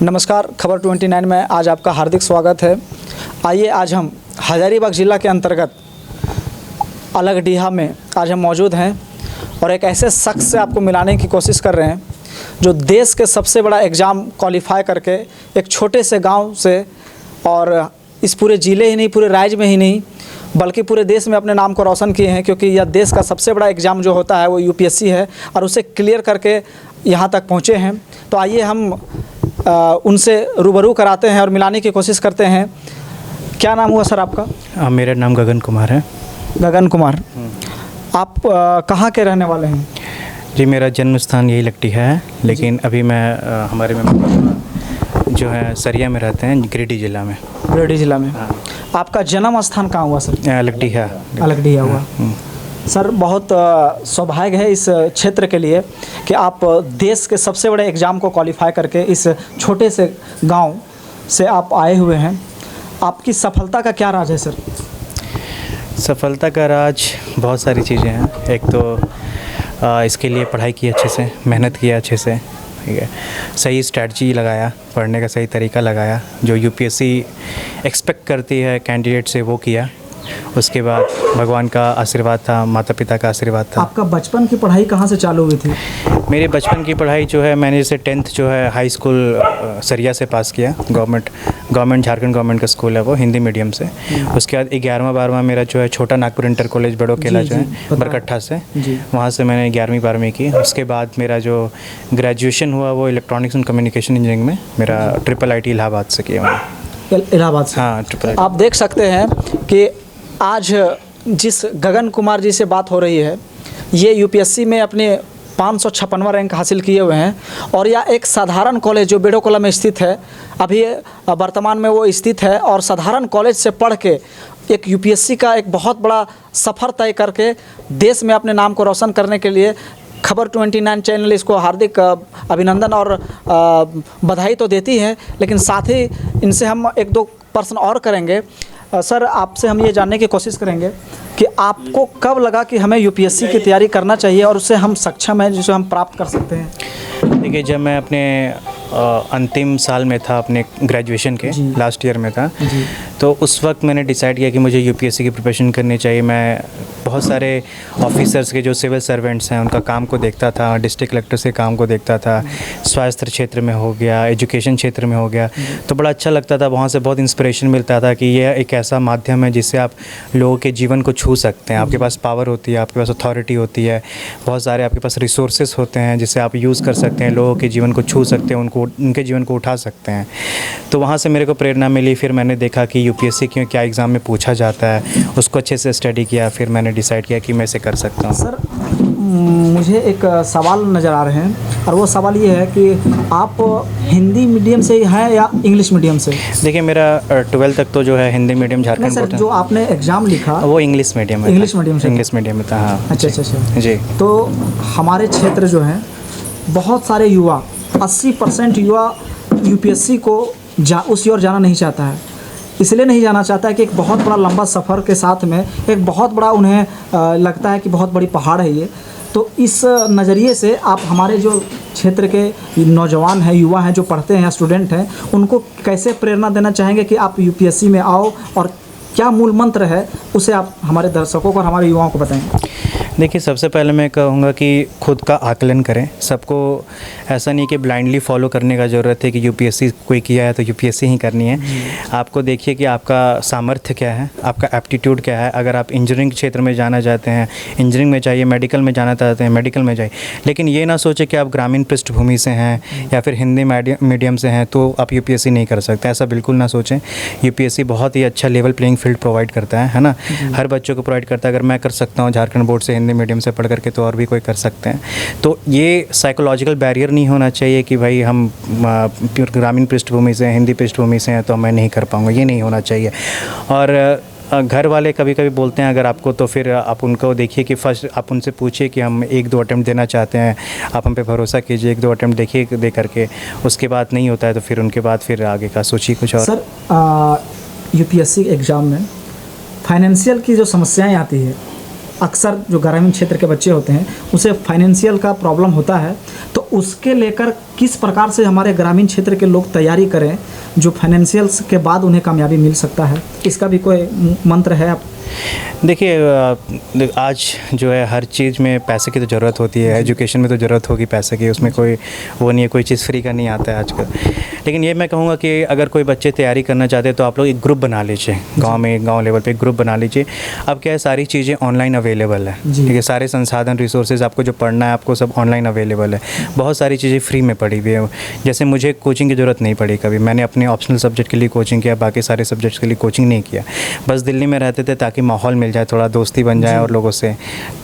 नमस्कार, खबर 29 में आज आपका हार्दिक स्वागत है। आइए आज हम हजारीबाग ज़िला के अंतर्गत अलगडीहा में आज हम मौजूद हैं और एक ऐसे शख्स से आपको मिलाने की कोशिश कर रहे हैं जो देश के सबसे बड़ा एग्ज़ाम क्वालिफाई करके एक छोटे से गांव से और इस पूरे ज़िले ही नहीं, पूरे राज्य में ही नहीं बल्कि पूरे देश में अपने नाम को रोशन किए हैं, क्योंकि यह देश का सबसे बड़ा एग्ज़ाम जो होता है वो यूपीएससी है और उसे क्लियर करके यहाँ तक पहुँचे हैं। तो आइए हम उनसे रूबरू कराते हैं और मिलाने की कोशिश करते हैं। क्या नाम हुआ सर आपका? मेरा नाम गगन कुमार है। गगन कुमार, आप कहाँ के रहने वाले हैं? जी, मेरा जन्म स्थान यही लकड़ीहा है, लेकिन अभी मैं हमारे में जो है सरिया में रहते हैं, गिरिडीह ज़िला में। गिरिडीह ज़िला में। आपका जन्म स्थान कहाँ हुआ सर? लकड़ीहा। अलगडीहा हुआ। सर, बहुत सौभाग्य है इस क्षेत्र के लिए कि आप देश के सबसे बड़े एग्ज़ाम को क्वालिफाई करके इस छोटे से गांव से आप आए हुए हैं। आपकी सफलता का क्या राज है सर? सफलता का राज बहुत सारी चीज़ें हैं। एक तो इसके लिए पढ़ाई की अच्छे से, मेहनत किया अच्छे से, ठीक है, सही स्ट्रैटेजी लगाया, पढ़ने का सही तरीका लगाया, जो यूपीएससी एक्सपेक्ट करती है कैंडिडेट से वो किया। उसके बाद भगवान का आशीर्वाद था, माता पिता का आशीर्वाद था। आपका बचपन की पढ़ाई कहाँ से चालू हुई थी? मेरे बचपन की पढ़ाई जो है, मैंने जैसे 10th जो है हाई स्कूल सरिया से पास किया। गवर्नमेंट झारखंड गवर्नमेंट का स्कूल है वो, हिंदी मीडियम से। उसके बाद 11वां 12वां मेरा जो है छोटा नागपुर इंटर कॉलेज बड़ोकेला जो है बरकट्ठा से, वहाँ से मैंने 11वीं 12वीं की। उसके बाद मेरा जो ग्रेजुएशन हुआ वो इलेक्ट्रॉनिक्स एंड कम्युनिकेशन इंजीनियरिंग में, मेरा IIIT इलाहाबाद से किया मैंने। इलाहाबाद से? हाँ, IIIT। आप देख सकते हैं कि आज जिस गगन कुमार जी से बात हो रही है, ये यूपीएससी में अपने 556वां रैंक हासिल किए हुए हैं और यह एक साधारण कॉलेज जो बेड़ोकोला में स्थित है, अभी वर्तमान में वो स्थित है, और साधारण कॉलेज से पढ़ के एक यूपीएससी का एक बहुत बड़ा सफ़र तय करके देश में अपने नाम को रोशन करने के लिए खबर 29 चैनल इसको हार्दिक अभिनंदन और बधाई तो देती है, लेकिन साथ ही इनसे हम एक दो प्रश्न और करेंगे। सर, आपसे हम ये जानने की कोशिश करेंगे कि आपको कब लगा कि हमें यूपीएससी की तैयारी करना चाहिए और उससे हम सक्षम हैं, जिसे हम प्राप्त कर सकते हैं? देखिए, जब मैं अपने अंतिम साल में था, अपने ग्रेजुएशन के लास्ट ईयर में था, तो उस वक्त मैंने डिसाइड किया कि मुझे यूपीएससी की प्रिपरेशन करनी चाहिए। मैं बहुत सारे ऑफिसर्स के जो सिविल सर्वेंट्स हैं उनका काम को देखता था, डिस्ट्रिक्ट कलेक्टर्स के काम को देखता था, स्वास्थ्य क्षेत्र में हो गया, एजुकेशन क्षेत्र में हो गया, तो बड़ा अच्छा लगता था। वहाँ से बहुत इंस्पिरेशन मिलता था कि यह एक ऐसा माध्यम है जिससे आप लोगों के जीवन को छू सकते हैं। आपके पास पावर होती है, आपके पास अथॉरिटी होती है, बहुत सारे आपके पास रिसोर्सेज होते हैं जिससे आप यूज़ कर सकते हैं, लोगों के जीवन को छू सकते हैं, उनके जीवन को उठा सकते हैं। तो वहाँ से मेरे को प्रेरणा मिली। फिर मैंने देखा कि यूपीएससी क्यों, क्या एग्ज़ाम में पूछा जाता है, उसको अच्छे से स्टडी किया। फिर मैंने डिसाइड किया कि मैं इसे कर सकता हूँ। सर, मुझे एक सवाल नज़र आ रहे हैं और वो सवाल ये है कि आप हिंदी मीडियम से हैं या इंग्लिश मीडियम से? देखिए, मेरा 12th तक तो जो है हिंदी मीडियम झारखंड बोर्ड। जो आपने एग्ज़ाम लिखा वो इंग्लिश मीडियम में? इंग्लिश मीडियम से? इंग्लिश मीडियम में था, हाँ। अच्छा अच्छा अच्छा जी। तो हमारे क्षेत्र जो है, बहुत सारे युवा, 80% युवा यूपीएससी को उस ओर जाना नहीं चाहता है। इसलिए नहीं जाना चाहता है कि एक बहुत बड़ा लंबा सफ़र के साथ में एक बहुत बड़ा उन्हें लगता है कि बहुत बड़ी पहाड़ है ये। तो इस नज़रिए से आप हमारे जो क्षेत्र के नौजवान हैं, युवा हैं, जो पढ़ते हैं, स्टूडेंट हैं, उनको कैसे प्रेरणा देना चाहेंगे कि आप यूपीएससी में आओ, और क्या मूल मंत्र है उसे आप हमारे दर्शकों को और हमारे युवाओं को बताएं? देखिए, सबसे पहले मैं कहूँगा कि खुद का आकलन करें। सबको ऐसा नहीं कि ब्लाइंडली फॉलो करने का ज़रूरत है कि यूपीएससी कोई किया है तो यूपीएससी ही करनी है। आपको देखिए कि आपका सामर्थ्य क्या है, आपका एप्टीट्यूड क्या है। अगर आप इंजीनियरिंग क्षेत्र में जाना चाहते हैं, इंजीनियरिंग में जाइए, मेडिकल में जाना चाहते हैं, मेडिकल में जाइए, लेकिन ये ना सोचें कि आप ग्रामीण पृष्ठभूमि से हैं या फिर हिंदी मीडियम से हैं तो आप यूपीएससी नहीं कर सकते। ऐसा बिल्कुल ना सोचें। यूपीएससी बहुत ही अच्छा लेवल प्लेइंग फील्ड प्रोवाइड करता है ना, हर बच्चों को प्रोवाइड करता है। अगर मैं कर सकता हूँ झारखंड बोर्ड से हिंदी मीडियम से पढ़ करके, तो और भी कोई कर सकते हैं। तो ये साइकोलॉजिकल बैरियर नहीं होना चाहिए कि भाई हम ग्रामीण पृष्ठभूमि से, हिंदी पृष्ठभूमि से हैं तो मैं नहीं कर पाऊँगा, ये नहीं होना चाहिए। और घर वाले कभी कभी बोलते हैं अगर आपको, तो फिर आप उनको देखिए कि फर्स्ट आप उनसे पूछिए कि हम 1-2 अटैम्प्ट देना चाहते हैं, आप हम पे भरोसा कीजिए, 1-2 अटैम्प्ट देखिए दे करके, उसके बाद नहीं होता है तो फिर उनके बाद फिर आगे का सोचिए कुछ और। सर, यूपीएससी एग्ज़ाम में फाइनेंशियल की जो समस्याएं आती है, अक्सर जो ग्रामीण क्षेत्र के बच्चे होते हैं उसे फाइनेंशियल का प्रॉब्लम होता है, तो उसके लेकर किस प्रकार से हमारे ग्रामीण क्षेत्र के लोग तैयारी करें जो फाइनेंशियल्स के बाद उन्हें कामयाबी मिल सकता है, इसका भी कोई मंत्र है आप? देखिए आज जो है हर चीज़ में पैसे की तो ज़रूरत होती है, एजुकेशन में तो ज़रूरत होगी पैसे की, उसमें कोई वो नहीं है, कोई चीज़ फ्री का नहीं आता है आजकल। लेकिन ये मैं कहूँगा कि अगर कोई बच्चे तैयारी करना चाहते हैं तो आप लोग एक ग्रुप बना लीजिए, गांव लेवल पे एक ग्रुप बना लीजिए। अब क्या है, सारी चीज़ें ऑनलाइन अवेलेबल है, ठीक है, सारे संसाधन रिसोर्सेज आपको जो पढ़ना है आपको सब ऑनलाइन अवेलेबल है, बहुत सारी चीज़ें फ्री में पड़ी हुई है। जैसे मुझे कोचिंग की ज़रूरत नहीं पड़ी कभी, मैंने अपने ऑप्शनल सब्जेक्ट के लिए कोचिंग किया, बाकी सारे सब्जेक्ट्स के लिए कोचिंग नहीं किया, बस दिल्ली में रहते थे ताकि माहौल मिल जाए, थोड़ा दोस्ती बन जाए और लोगों से,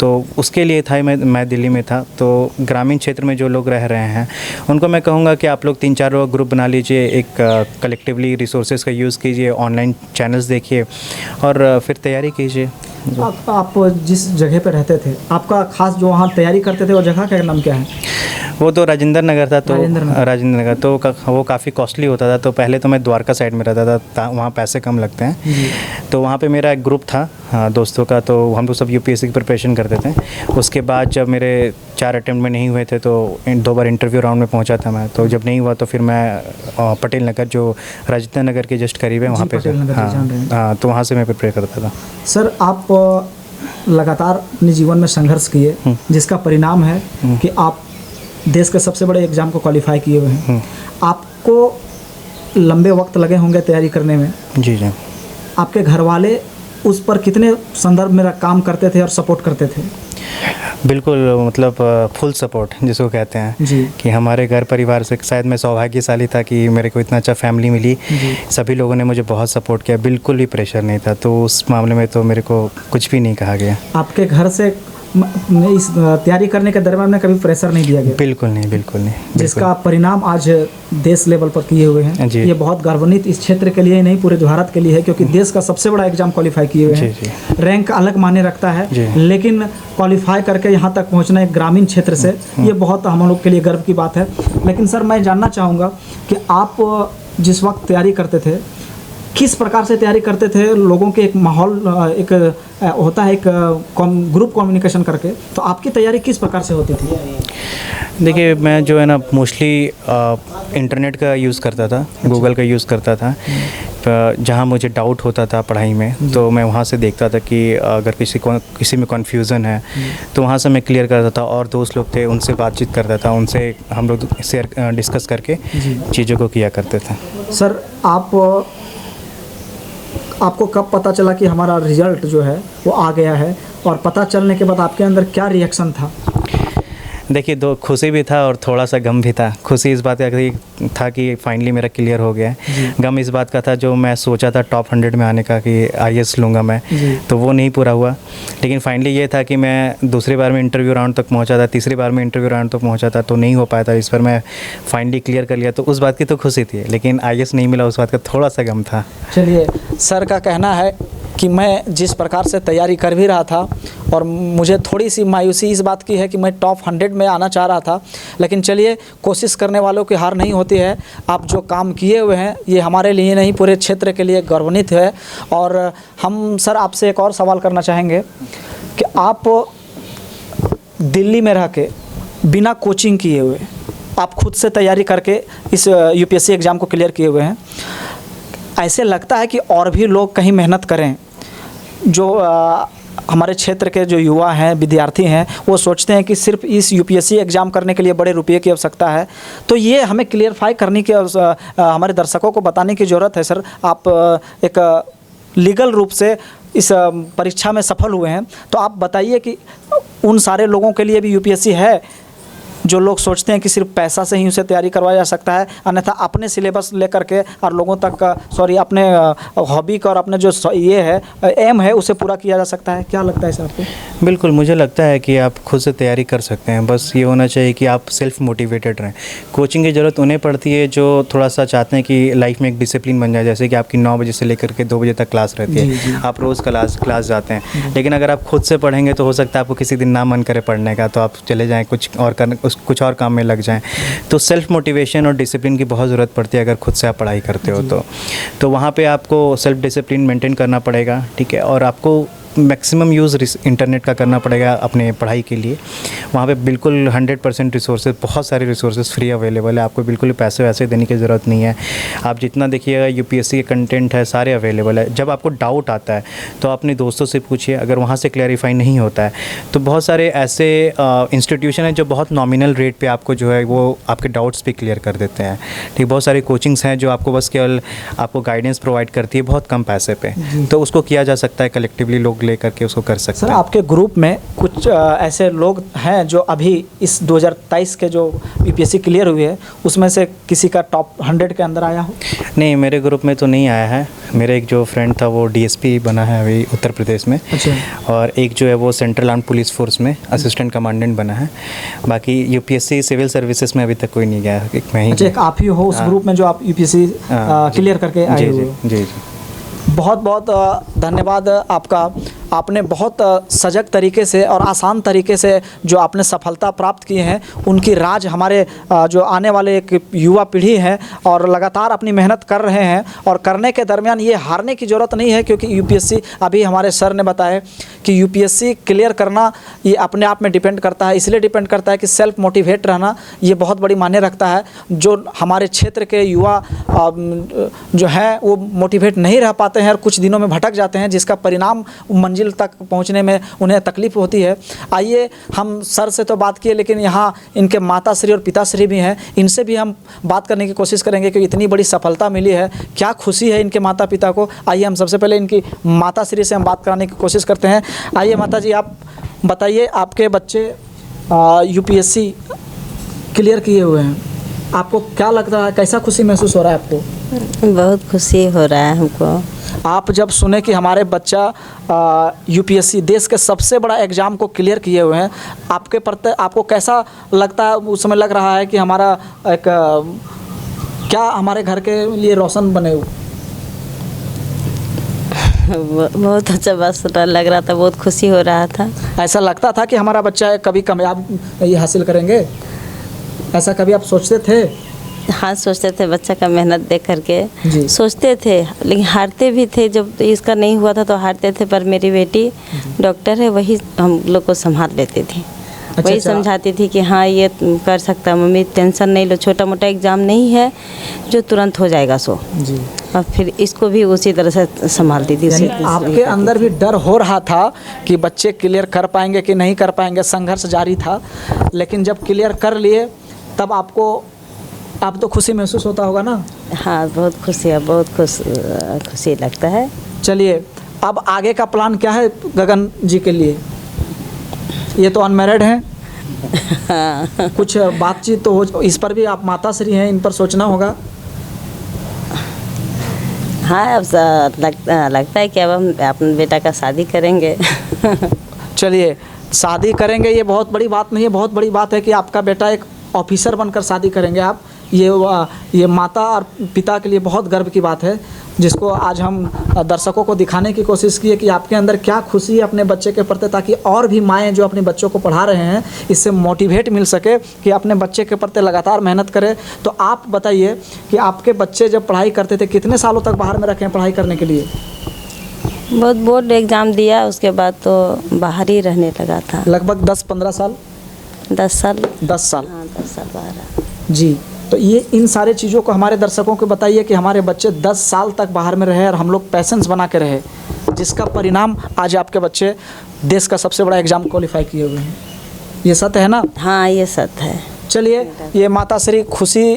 तो उसके लिए था। मैं दिल्ली में था, तो ग्रामीण क्षेत्र में जो लोग रह रहे हैं उनको मैं कहूँगा कि आप लोग 3-4 लोग ग्रुप बना लीजिए, एक कलेक्टिवली रिसोर्सेज का यूज़ कीजिए, ऑनलाइन चैनल्स देखिए और फिर तैयारी कीजिए। आप जिस जगह पे रहते थे, आपका खास जो वहाँ तैयारी करते थे वो जगह का नाम क्या है? वो तो राजेंद्र नगर था, तो राजेंद्र नगर तो वो काफ़ी कॉस्टली होता था। तो पहले तो मैं द्वारका साइड में रहता था, वहाँ पैसे कम लगते हैं, तो वहाँ पे मेरा एक ग्रुप था दोस्तों का, तो हम लोग सब यूपीएससी की प्रिपरेशन करते थे। उसके बाद जब मेरे 4 अटेम्प्ट में नहीं हुए थे तो 2 बार इंटरव्यू राउंड में पहुँचा था मैं, तो जब नहीं हुआ तो फिर मैं पटेल नगर जो राजेंद्र नगर के जस्ट करीब है वहाँ पे, हाँ, तो वहाँ से मैं प्रिपेयर करता था। सर, आप लगातार अपने जीवन में संघर्ष किए, जिसका परिणाम है कि आप देश के सबसे बड़े एग्ज़ाम को क्वालिफाई किए हुए हैं। आपको लंबे वक्त लगे होंगे तैयारी करने में। जी जी। आपके घर वाले उस पर कितने संदर्भ में काम करते थे और सपोर्ट करते थे? बिल्कुल, मतलब फुल सपोर्ट जिसको कहते हैं जी। कि हमारे घर परिवार से शायद मैं सौभाग्यशाली था कि मेरे को इतना अच्छा फैमिली मिली। सभी लोगों ने मुझे बहुत सपोर्ट किया, बिल्कुल भी प्रेशर नहीं था, तो उस मामले में तो मेरे को कुछ भी नहीं कहा गया। आपके घर से इस तैयारी करने के दरमियान में कभी प्रेशर नहीं दिया गया? बिल्कुल नहीं, बिल्कुल नहीं। जिसका परिणाम आज देश लेवल पर किए हुए हैं। ये बहुत गौरवान्वित इस क्षेत्र के लिए ही नहीं, पूरे भारत के लिए है, क्योंकि देश का सबसे बड़ा एग्जाम क्वालिफाई किए हुए हैं। रैंक अलग मायने रखता है, लेकिन क्वालिफाई करके यहाँ तक पहुँचना एक ग्रामीण क्षेत्र से, ये बहुत हम लोग के लिए गर्व की बात है। लेकिन सर, मैं जानना चाहूँगा कि आप जिस वक्त तैयारी करते थे, किस प्रकार से तैयारी करते थे? लोगों के एक माहौल एक होता है, एक ग्रुप कम्युनिकेशन करके, तो आपकी तैयारी किस प्रकार से होती थी? देखिए, मैं जो है ना मोस्टली इंटरनेट का यूज़ करता था, गूगल का यूज़ करता था। जहाँ मुझे डाउट होता था पढ़ाई में तो मैं वहाँ से देखता था कि अगर किसी में कन्फ्यूज़न है तो वहाँ से मैं क्लियर करता था, और दोस्त लोग थे उनसे बातचीत करता था, उनसे हम लोग शेयर डिस्कस करके चीज़ों को किया करते थे। सर, आपको कब पता चला कि हमारा रिज़ल्ट जो है वो आ गया है, और पता चलने के बाद आपके अंदर क्या रिएक्शन था? देखिए, दो खुशी भी था और थोड़ा सा गम भी था। खुशी इस बात का था कि फाइनली मेरा क्लियर हो गया है। गम इस बात का था जो मैं सोचा था टॉप 100 में आने का, कि आईएएस लूँगा मैं, तो वो नहीं पूरा हुआ। लेकिन फाइनली ये था कि मैं दूसरी बार में इंटरव्यू राउंड तक पहुंचा था, तीसरी बार में इंटरव्यू राउंड तक पहुंचा था, तो नहीं हो पाया था। इस पर मैं फाइनली क्लियर कर लिया, तो उस बात की तो खुशी थी, लेकिन आईएएस नहीं मिला उस बात का थोड़ा सा गम था। चलिए, सर का कहना है कि मैं जिस प्रकार से तैयारी कर भी रहा था, और मुझे थोड़ी सी मायूसी इस बात की है कि मैं टॉप 100 में आना चाह रहा था, लेकिन चलिए, कोशिश करने वालों की हार नहीं होती है। आप जो काम किए हुए हैं ये हमारे लिए नहीं, पूरे क्षेत्र के लिए गौरवान्वित है। और हम सर आपसे एक और सवाल करना चाहेंगे कि आप दिल्ली में रह के बिना कोचिंग किए हुए, आप खुद से तैयारी करके इस यूपीएससी एग्ज़ाम को क्लियर किए हुए हैं, ऐसे लगता है कि और भी लोग कहीं मेहनत करें। जो हमारे क्षेत्र के जो युवा हैं, विद्यार्थी हैं, वो सोचते हैं कि सिर्फ इस यूपीएससी एग्ज़ाम करने के लिए बड़े रुपये की आवश्यकता है, तो ये हमें क्लियरफाई करने की हमारे दर्शकों को बताने की ज़रूरत है। सर, आप एक लीगल रूप से इस परीक्षा में सफल हुए हैं, तो आप बताइए कि उन सारे लोगों के लिए भी यूपीएससी है जो लोग सोचते हैं कि सिर्फ पैसा से ही उसे तैयारी करवाया जा सकता है, अन्यथा अपने सिलेबस लेकर के और लोगों तक अपने हॉबी का और अपने जो ये है एम है उसे पूरा किया जा सकता है। क्या लगता है सर आपको? बिल्कुल, मुझे लगता है कि आप खुद से तैयारी कर सकते हैं, बस ये होना चाहिए कि आप सेल्फ मोटिवेटेड रहें। कोचिंग की ज़रूरत उन्हें पड़ती है जो थोड़ा सा चाहते हैं कि लाइफ में एक डिसिप्लिन बन जाए, जैसे कि आपकी 9 बजे से लेकर के 2 बजे तक क्लास रहती है, आप रोज़ क्लास जाते हैं। लेकिन अगर आप खुद से पढ़ेंगे तो हो सकता है आपको किसी दिन ना मन करे पढ़ने का, तो आप चले जाएँ कुछ और काम में लग जाएं। तो सेल्फ मोटिवेशन और डिसिप्लिन की बहुत ज़रूरत पड़ती है अगर खुद से आप पढ़ाई करते हो तो वहाँ पे आपको सेल्फ डिसिप्लिन मेंटेन करना पड़ेगा, ठीक है। और आपको मैक्सिमम यूज़ इंटरनेट का करना पड़ेगा अपने पढ़ाई के लिए। वहाँ पे बिल्कुल 100% रिसोर्सेज, बहुत सारे रिसोर्सेज फ्री अवेलेबल है, आपको बिल्कुल पैसे वैसे देने की ज़रूरत नहीं है। आप जितना देखिएगा यूपीएससी के कंटेंट है सारे अवेलेबल है। जब आपको डाउट आता है तो अपने दोस्तों से पूछिए, अगर वहाँ से क्लैरिफाई नहीं होता है तो बहुत सारे ऐसे इंस्टीट्यूशन हैं जो बहुत नॉमिनल रेट पे आपको जो है वो आपके डाउट्स भी क्लियर कर देते हैं। ठीक, बहुत सारी कोचिंग्स हैं जो आपको बस केवल आपको गाइडेंस प्रोवाइड करती है बहुत कम पैसे पे, तो उसको किया जा सकता है, कलेक्टिवली लोग ले करके उसको कर सकते सर हैं। आपके ग्रुप में कुछ ऐसे लोग हैं जो अभी इस 2023 के जो यूपीएससी क्लियर हुई है उसमें से किसी का टॉप 100 के अंदर आया हो? नहीं, मेरे ग्रुप में तो नहीं आया है। मेरे एक जो फ्रेंड था वो डीएसपी बना है अभी उत्तर प्रदेश में। अच्छा। और एक जो है वो सेंट्रल आर्म पुलिस फोर्स में असिस्टेंट कमांडेंट बना है। बाकी यूपीएससी सिविल सर्विसेज में अभी तक कोई नहीं गया, एक मैं ही। अच्छा, एक आप ही हो उस ग्रुप में जो आप यूपीएससी क्लियर करके आए जी हुए जी हो? जी जी। बहुत बहुत धन्यवाद आपका। आपने बहुत सजग तरीके से और आसान तरीके से जो आपने सफलता प्राप्त की है उनकी राज हमारे जो आने वाले एक युवा पीढ़ी है और लगातार अपनी मेहनत कर रहे हैं, और करने के दरमियान ये हारने की ज़रूरत नहीं है, क्योंकि यूपीएससी, अभी हमारे सर ने बताया कि यूपीएससी क्लियर करना ये अपने आप में डिपेंड करता है। इसलिए डिपेंड करता है कि सेल्फ मोटिवेट रहना ये बहुत बड़ी मायने रखता है। जो हमारे क्षेत्र के युवा जो हैं वो मोटिवेट नहीं रह पाते हैं और कुछ दिनों में भटक जाते हैं, जिसका परिणाम मंजिल तक पहुंचने में उन्हें तकलीफ होती है। आइए, हम सर से तो बात किए, लेकिन यहाँ इनके माताश्री और पिताश्री भी हैं, इनसे भी हम बात करने की कोशिश करेंगे कि इतनी बड़ी सफलता मिली है, क्या खुशी है इनके माता पिता को। आइए हम सबसे पहले इनकी माताश्री से हम बात कराने की कोशिश करते हैं। आइए माता जी, आप बताइए, आपके बच्चे यूपीएससी क्लियर किए हुए हैं, आपको क्या लगता है, कैसा खुशी महसूस हो रहा है आपको? बहुत खुशी हो रहा है हमको। आप जब सुने कि हमारे बच्चा यूपीएससी देश के सबसे बड़ा एग्ज़ाम को क्लियर किए हुए हैं, आपके प्रति आपको कैसा लगता है? उस समय लग रहा है कि हमारा एक क्या हमारे घर के लिए रोशन बने हो? बहुत अच्छा बस लग रहा था, बहुत खुशी हो रहा था। ऐसा लगता था कि हमारा बच्चा कभी कामयाब ये हासिल करेंगे, ऐसा कभी आप सोचते थे? हाँ, सोचते थे, बच्चा का मेहनत देख करके जी। सोचते थे, लेकिन हारते भी थे। जब इसका नहीं हुआ था तो हारते थे, पर मेरी बेटी डॉक्टर है, वही हम लोग को संभाल लेती थी। वही अच्छा। समझाती थी कि हाँ ये कर सकता, मम्मी टेंशन नहीं लो, छोटा मोटा एग्ज़ाम नहीं है जो तुरंत हो जाएगा सो। जी। और फिर इसको भी उसी तरह से संभालती थी। यानी आपके अंदर भी डर हो रहा था कि बच्चे क्लियर कर पाएंगे कि नहीं कर पाएंगे, संघर्ष जारी था, लेकिन जब क्लियर कर लिए तब आपको आप तो खुशी महसूस होता होगा ना? हाँ, बहुत खुशी है, बहुत खुशी लगता है। चलिए, अब आगे का प्लान क्या है गगन जी के लिए? ये तो अनमैरिड हैं, हाँ। कुछ बातचीत तो हो, इस पर भी आप माताश्री हैं, इन पर सोचना होगा। हाँ, अब लगता है कि अब हम अपने बेटा का शादी करेंगे। चलिए, शादी करेंगे ये बहुत बड़ी बात नहीं है, बहुत बड़ी बात है कि आपका बेटा एक ऑफिसर बनकर शादी करेंगे आप। ये माता और पिता के लिए बहुत गर्व की बात है, जिसको आज हम दर्शकों को दिखाने की कोशिश की है कि आपके अंदर क्या खुशी है अपने बच्चे के प्रति, ताकि और भी माएँ जो अपने बच्चों को पढ़ा रहे हैं इससे मोटिवेट मिल सके कि अपने बच्चे के प्रति लगातार मेहनत करें। तो आप बताइए कि आपके बच्चे जब पढ़ाई करते थे कितने सालों तक बाहर में रखे हैं पढ़ाई करने के लिए? बहुत बोर्ड एग्ज़ाम दिया, उसके बाद तो बाहर ही रहने लगा था। लगभग 10-15 साल? 10 साल। 10 साल। हाँ, 10 साल बाहर। जी। तो ये इन सारे चीज़ों को हमारे दर्शकों को बताइए कि हमारे बच्चे 10 साल तक बाहर में रहे और हम लोग पैसेंस बना के रहे, जिसका परिणाम आज आपके बच्चे देश का सबसे बड़ा एग्ज़ाम क्वालिफाई किए हुए हैं। ये सत्य है ना? हाँ, ये सत्य है। चलिए, ये माताश्री खुशी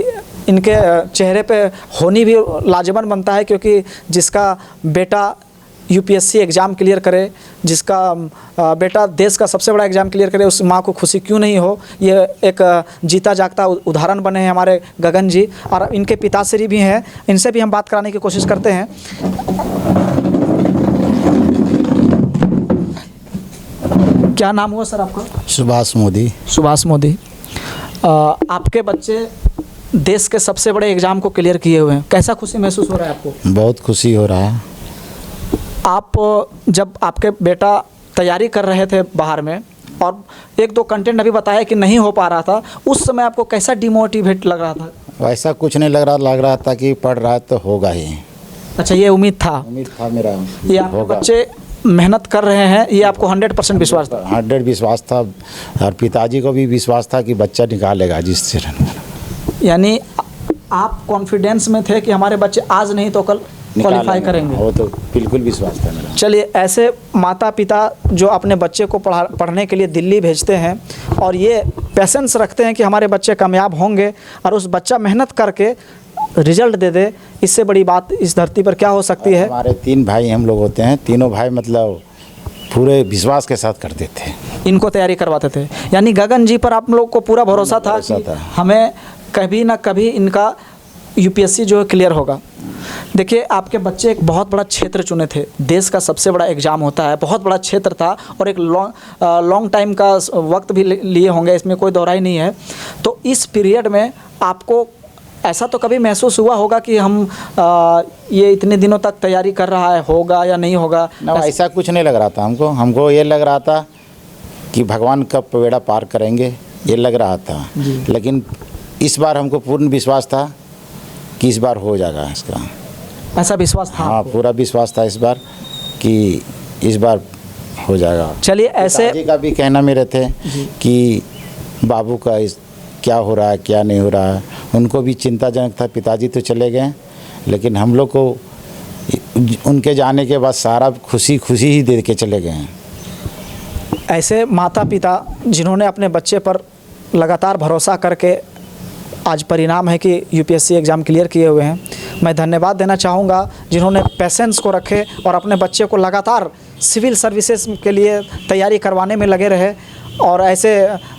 इनके चेहरे पे होनी भी लाजवाब बनता है, क्योंकि जिसका बेटा यूपीएससी एग्ज़ाम क्लियर करे, जिसका बेटा देश का सबसे बड़ा एग्ज़ाम क्लियर करे, उस माँ को खुशी क्यों नहीं हो। ये एक जीता जागता उदाहरण बने हैं हमारे गगन जी, और इनके पिताश्री भी हैं, इनसे भी हम बात कराने की कोशिश करते हैं। क्या नाम हुआ सर आपका? सुभाष मोदी। सुभाष मोदी। आपके बच्चे देश के सबसे बड़े एग्ज़ाम को क्लियर किए हुए हैं, कैसा खुशी महसूस हो रहा है आपको? बहुत खुशी हो रहा है। आप जब आपके बेटा तैयारी कर रहे थे बाहर में और 1-2 कंटेंट अभी बताया कि नहीं हो पा रहा था, उस समय आपको कैसा डिमोटिवेट लग रहा था? वैसा कुछ नहीं लग रहा था कि पढ़ रहा है तो होगा ही। अच्छा, ये उम्मीद था उम्मीद था मेरा ये आपके होगा। बच्चे मेहनत कर रहे हैं, ये आपको 100% विश्वास था? 100 विश्वास था, और पिताजी को भी विश्वास था कि बच्चा निकालेगा जिस से। यानी आप कॉन्फिडेंस में थे कि हमारे बच्चे आज नहीं तो कल क्वालिफाई करेंगे? वो तो बिल्कुल विश्वास था मेरा। चलिए, ऐसे माता पिता जो अपने बच्चे को पढ़ने के लिए दिल्ली भेजते हैं और ये पेशेंस रखते हैं कि हमारे बच्चे कामयाब होंगे, और उस बच्चा मेहनत करके रिजल्ट दे दे, इससे बड़ी बात इस धरती पर क्या हो सकती है? हमारे 3 भाई हम लोग होते हैं, तीनों भाई मतलब पूरे विश्वास के साथ करते थे, इनको तैयारी करवाते थे। यानी गगन जी पर आप लोग को पूरा भरोसा था कि हमें कभी ना कभी इनका यूपीएससी जो है क्लियर होगा। देखिए, आपके बच्चे एक बहुत बड़ा क्षेत्र चुने थे, देश का सबसे बड़ा एग्ज़ाम होता है, बहुत बड़ा क्षेत्र था और एक लॉन्ग टाइम का वक्त भी लिए होंगे, इसमें कोई दोहराई नहीं है। तो इस पीरियड में आपको ऐसा तो कभी महसूस हुआ होगा कि हम ये इतने दिनों तक तैयारी कर रहा है, होगा या नहीं होगा? ना, ऐसा कुछ नहीं लग रहा था हमको ये लग रहा था कि भगवान कब बेड़ा पार करेंगे, ये लग रहा था। लेकिन इस बार हमको पूर्ण विश्वास था कि इस बार हो जाएगा इसका। ऐसा विश्वास था? हाँ, पूरा विश्वास था इस बार कि इस बार हो जाएगा। चलिए, ऐसे पिताजी का भी कहना मेरे थे कि बाबू का क्या हो रहा है, क्या नहीं हो रहा है, उनको भी चिंताजनक था। पिताजी तो चले गए, लेकिन हम लोग को उनके जाने के बाद सारा खुशी ही दे के चले गए हैं। ऐसे माता पिता जिन्होंने अपने बच्चे पर लगातार भरोसा करके आज परिणाम है कि यूपीएससी एग्ज़ाम क्लियर किए हुए हैं, मैं धन्यवाद देना चाहूँगा जिन्होंने पेशेंस को रखे और अपने बच्चे को लगातार सिविल सर्विसेज के लिए तैयारी करवाने में लगे रहे, और ऐसे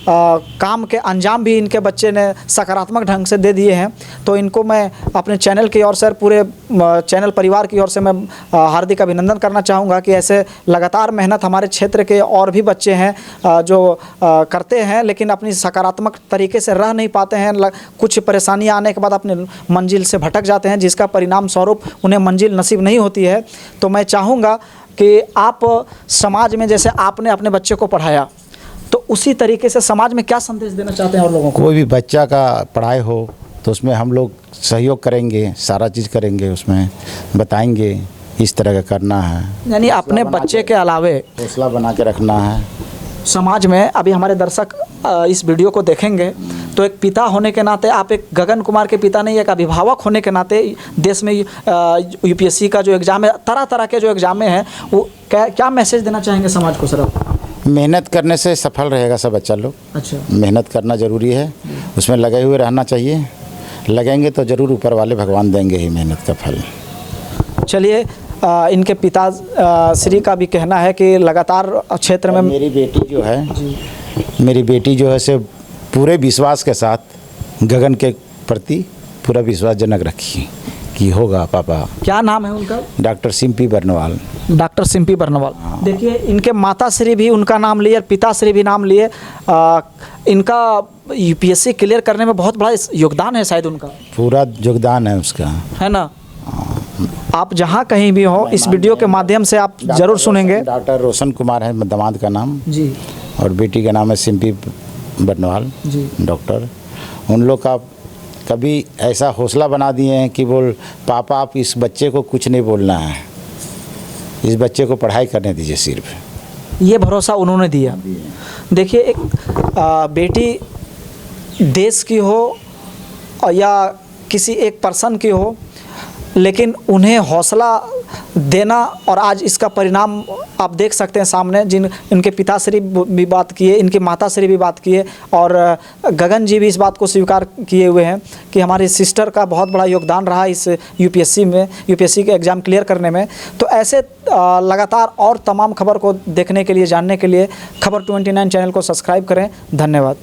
काम के अंजाम भी इनके बच्चे ने सकारात्मक ढंग से दे दिए हैं। तो इनको मैं अपने चैनल की ओर से, पूरे चैनल परिवार की ओर से मैं हार्दिक अभिनंदन करना चाहूँगा कि ऐसे लगातार मेहनत हमारे क्षेत्र के और भी बच्चे हैं जो करते हैं, लेकिन अपनी सकारात्मक तरीके से रह नहीं पाते हैं। कुछ परेशानियाँ आने के बाद अपने मंजिल से भटक जाते हैं, जिसका परिणाम स्वरूप उन्हें मंजिल नसीब नहीं होती है। तो मैं चाहूँगा कि आप समाज में जैसे आपने अपने बच्चे को पढ़ाया, तो उसी तरीके से समाज में क्या संदेश देना चाहते हैं और लोगों को? कोई भी बच्चा का पढ़ाई हो तो उसमें हम लोग सहयोग करेंगे, सारा चीज़ करेंगे, उसमें बताएंगे इस तरह का करना है। यानी अपने बच्चे के अलावे हौसला बना के रखना है। समाज में अभी हमारे दर्शक इस वीडियो को देखेंगे, तो एक पिता होने के नाते, आप एक गगन कुमार के पिता नहीं, एक अभिभावक होने के नाते देश में यूपीएससी का जो एग्ज़ाम है, तरह तरह के जो एग्ज़ाम हैं, वो क्या मैसेज देना चाहेंगे समाज को? सर, मेहनत करने से सफल रहेगा सब बच्चा लोग। अच्छा, मेहनत करना ज़रूरी है, उसमें लगे हुए रहना चाहिए। लगेंगे तो ज़रूर ऊपर वाले भगवान देंगे ही मेहनत का फल। चलिए, इनके पिता श्री का भी कहना है कि लगातार क्षेत्र में मेरी बेटी जो है से पूरे विश्वास के साथ गगन के प्रति पूरा विश्वासजनक रखी कि होगा पापा। क्या नाम है उनका? डॉक्टर सिंपी बर्नवाल। डॉक्टर सिंपी बर्नवाल। देखिए, इनके माता श्री भी उनका नाम लिए, पिता श्री भी नाम लिए। इनका यूपीएससी क्लियर करने में बहुत बड़ा योगदान है शायद उनका। पूरा योगदान है उसका, है ना? आप जहाँ कहीं भी हो, इस वीडियो के माध्यम से आप जरूर सुनेंगे। डॉक्टर रोशन कुमार है दामाद का नाम जी, और बेटी का नाम है सिंपी बर्नवाल जी। डॉक्टर। उन लोग का कभी ऐसा हौसला बना दिए हैं कि बोल पापा आप इस बच्चे को कुछ नहीं बोलना है, इस बच्चे को पढ़ाई करने दीजिए सिर्फ। ये भरोसा उन्होंने दिया। देखिए, एक बेटी देश की हो या किसी एक पर्सन की हो, लेकिन उन्हें हौसला देना, और आज इसका परिणाम आप देख सकते हैं सामने। इनके पिताश्री भी बात किए, इनके माताश्री भी बात किए, और गगन जी भी इस बात को स्वीकार किए हुए हैं कि हमारी सिस्टर का बहुत बड़ा योगदान रहा इस यूपीएससी के एग्ज़ाम क्लियर करने में। तो ऐसे लगातार और तमाम खबर को देखने के लिए, जानने के लिए खबर 29 चैनल को सब्सक्राइब करें। धन्यवाद।